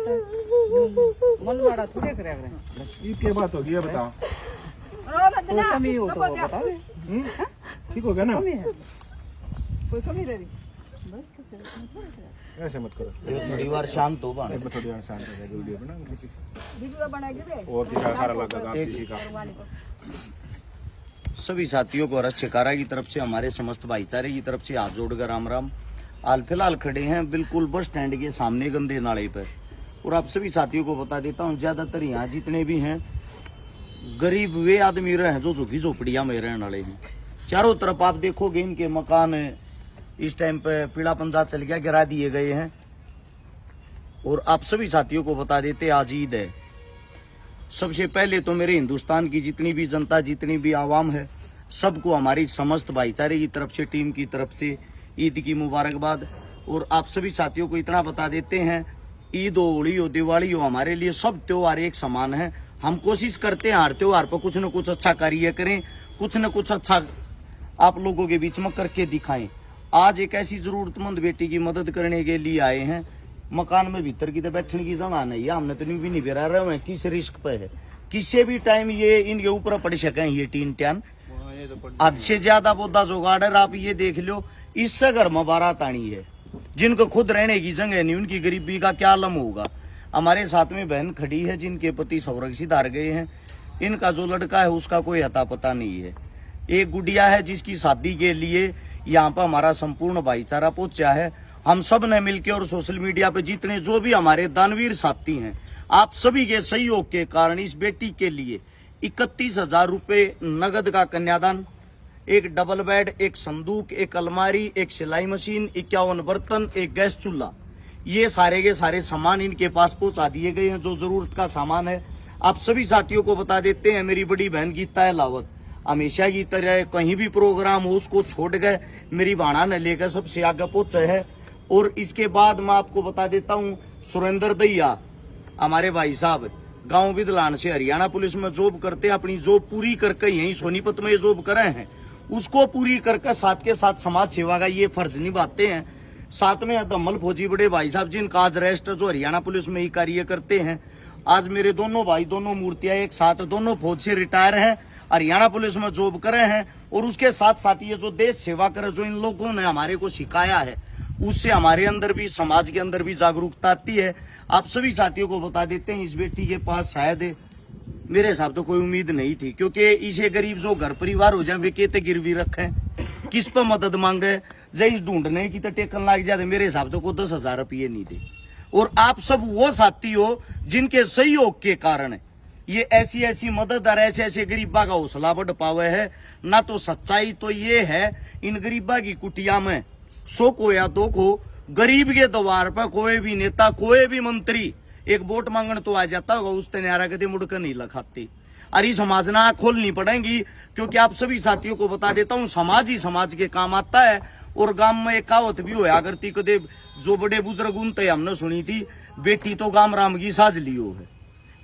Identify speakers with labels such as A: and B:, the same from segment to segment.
A: मन बड़ा थोड़े करे
B: ये क्या बात होगी ये बताओ।
A: कोई कमी हो तो बता दे।
B: ठीक हो गया ना?
A: कमी है कोई कमी रही बस तो फिर
B: ऐसे मत करो,
C: थोड़ी बार शांत हो बाण।
B: थोड़ी देर शांत हो जाएगी। वीडियो बना
A: वीडियो बनाएगी रे
B: और दिखा सारा लगा आप किसी का।
C: सभी साथियों को रस छिकारा की तरफ से, हमारे समस्त भाईचारे की तरफ से हाथ जोड़कर राम राम। हाल फिलहाल खड़े हैं बिल्कुल बस स्टैंड के सामने गंदे नाले पर, और आप सभी साथियों को बता देता हूँ ज्यादातर यहाँ जितने भी हैं गरीब वे आदमी रहे हैं जो झुग्गी झोपड़ियां में रहने वाले हैं। चारों तरफ आप देखोगे इनके मकान इस टाइम पे पीला पंजा चल गया, गिरा दिए गए हैं। और आप सभी साथियों को बता देते आज ईद है। सबसे पहले तो मेरे हिंदुस्तान की जितनी भी जनता, जितनी भी आवाम है, सबको हमारी समस्त भाईचारे की तरफ से, टीम की तरफ से ईद की मुबारकबाद। और आप सभी साथियों को इतना बता देते हैं, ईद हो, होली हो, दिवाली हो, हमारे लिए सब त्योहार एक समान है। हम कोशिश करते हैं हर त्योहार पर कुछ न कुछ अच्छा कार्य करें, कुछ न कुछ अच्छा आप लोगों के बीच में करके दिखाएं। आज एक ऐसी जरूरतमंद बेटी की मदद करने के लिए आए हैं। मकान में भीतर की तो बैठने की जगह नहीं है, हमने तो भी नहीं बिरा रहे हैं। किस रिस्क पे है, किसी भी टाइम ये इनके ऊपर पड़ सके ये टीन टैन। हद से ज्यादा पौधा जुगाड़ है। आप ये देख लो, इससे घर में बारात आनी है, जिनको खुद रहने की जगह नहीं, उनकी गरीबी का क्या आलम होगा। हमारे साथ में बहन खड़ी है जिनके पति संरक्षित हार गए हैं। इनका जो लड़का है उसका कोई अता पता नहीं है। एक गुड़िया है जिसकी शादी के लिए यहाँ पर हमारा संपूर्ण भाईचारा पहुंचा है। हम सब ने मिलकर और सोशल मीडिया पे जितने जो भी हमारे दानवीर साथी हैं, आप सभी के सहयोग के कारण इस बेटी के लिए 31,000 रुपये नगद का कन्यादान, एक डबल बेड, एक संदूक, एक अलमारी, एक सिलाई मशीन, 51 बर्तन, एक गैस चूल्हा, ये सारे के सारे सामान इनके पास पहुंचा दिए गए हैं जो जरूरत का सामान है। आप सभी साथियों को बता देते हैं, मेरी बड़ी बहन गीता अहलावत हमेशा की तरह कहीं भी प्रोग्राम हो उसको छोड़ गए, मेरी भाणा ने लेकर सबसे आगे पहुंचे है। और इसके बाद मैं आपको बता देता हूं, सुरेंद्र दैया हमारे भाई साहब गांव बिदलान से हरियाणा पुलिस में जॉब करते हैं, अपनी जॉब पूरी करके यही सोनीपत में जॉब करे हैं, उसको पूरी करके साथ के साथ समाज सेवा का ये फर्ज निभाते हैं। साथ में दम्मल फौजी बड़े भाई साहब जिनका आज रेस्ट जो हरियाणा पुलिस में ही कार्य करते हैं। आज मेरे दोनों भाई, दोनों मूर्तियां एक साथ, दोनों फौज से रिटायर हैं, हरियाणा पुलिस में जॉब करे हैं। और उसके साथ साथ ये जो देश सेवा करे, जो इन लोगों ने हमारे को सिखाया है, उससे हमारे अंदर भी, समाज के अंदर भी जागरूकता आती है। आप सभी साथियों को बता देते हैं, इस बेटी के पास शायद मेरे हिसाब तो कोई उम्मीद नहीं थी, क्योंकि इसे गरीब जो घर परिवार हो जाए वे कहते गिरवी रखे, किस पर मदद मांगे, जय ढूंढने की तो टेकन लग जाते, मेरे हिसाब तो को 10,000 रुपये नहीं दे। और आप सब वो साथी हो जिनके सहयोग के कारण ये ऐसी ऐसी मदद और ऐसे ऐसे गरीबा का हौसला बढ़ पावे है। ना तो सच्चाई तो ये है, इन गरीबा की कुटिया में 100 को या 2 को गरीब के द्वार पर कोई भी नेता, कोई भी मंत्री एक वोट मांगने तो आ जाता होगा, उस तैयारा कदे मुड़कर नहीं लखाती। अरे समाज ना आँख खोलनी पड़ेगी, क्योंकि आप सभी साथियों को बता देता हूँ, समाज ही समाज के काम आता है। और गांव में एक कहावत भी होया करती, कदे जो बड़े बुजुर्ग उनते हमने सुनी थी, बेटी तो गाम राम की साज लियो है।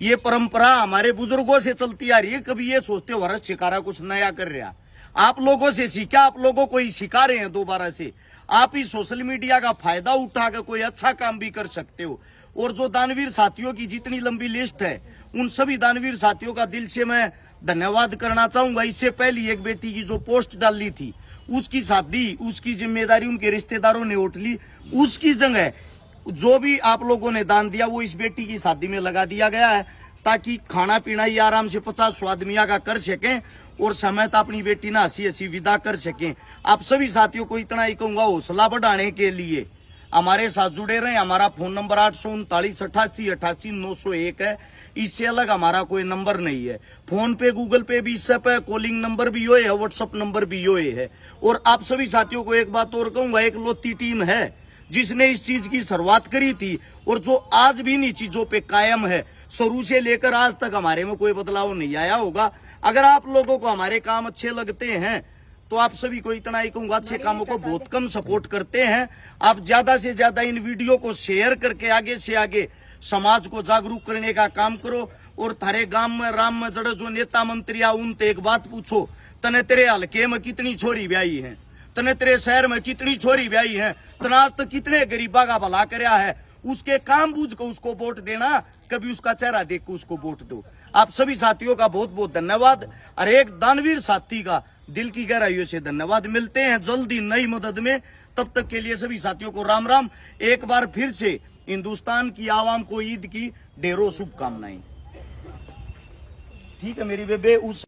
C: ये परंपरा हमारे बुजुर्गों से चलती आ रही है। कभी ये सोचते हो वर्ष शिकारा कुछ नया कर रहा, आप लोगों से सीखा, आप लोगों को ही सिखा रहे हैं दोबारा से। आप ही सोशल मीडिया का फायदा उठाकर कोई अच्छा काम भी कर सकते हो। और जो दानवीर साथियों की जितनी लंबी लिस्ट है, उन सभी दानवीर साथियों का दिल से मैं धन्यवाद करना चाहूंगा। इससे पहले एक बेटी की जो पोस्ट डाली थी, उसकी शादी, उसकी जिम्मेदारी उनके रिश्तेदारों ने उठ ली। उसकी जगह जो भी आप लोगों ने दान दिया वो इस बेटी की शादी में लगा दिया गया है, ताकि खाना पीना ही आराम से 50 आदमियों का कर सकें और समय तो अपनी बेटी ना हंसी हंसी विदा कर सकें। आप सभी साथियों को इतना ही कहूंगा, हौसला बढ़ाने के लिए हमारे साथ जुड़े रहे। हमारा फोन नंबर 839-88-88-901 है। इससे अलग हमारा कोई नंबर नहीं है। फोन पे, गूगल पे भी इससे पे, कॉलिंग नंबर भी यो है, व्हाट्सअप नंबर भी यो है। और आप सभी साथियों को एक बात और कहूंगा, एक लोती टीम है जिसने इस चीज की शुरुआत करी थी और जो आज भी इन चीजों पे कायम है। शुरू से लेकर आज तक हमारे में कोई बदलाव नहीं आया होगा। अगर आप लोगों को हमारे काम अच्छे लगते हैं तो आप सभी को इतना ही कहूंगा, अच्छे कामों को बहुत कम सपोर्ट करते हैं। आप ज्यादा से ज्यादा इन वीडियो को शेयर करके आगे से आगे समाज को जागरूक करने का काम करो। और थारे गांव में राम में जड़े जो नेता मंत्री आ, उनसे एक बात पूछो, तने तेरे हल्के में कितनी छोरी ब्याही है, तने तेरे शहर में कितनी छोरी ब्याही है, तनाज तो कितने गरीबा का भला करया है। उसके काम बूझ को उसको वोट देना, कभी उसका चेहरा देख को उसको वोट दो। आप सभी साथियों का बहुत बहुत धन्यवाद और एक दानवीर साथी का दिल की गहराइयों से धन्यवाद। मिलते हैं जल्दी नई मदद में, तब तक के लिए सभी साथियों को राम राम। एक बार फिर से हिंदुस्तान की आवाम को ईद की ढेरों शुभकामनाएं। ठीक है मेरी बेबे। उस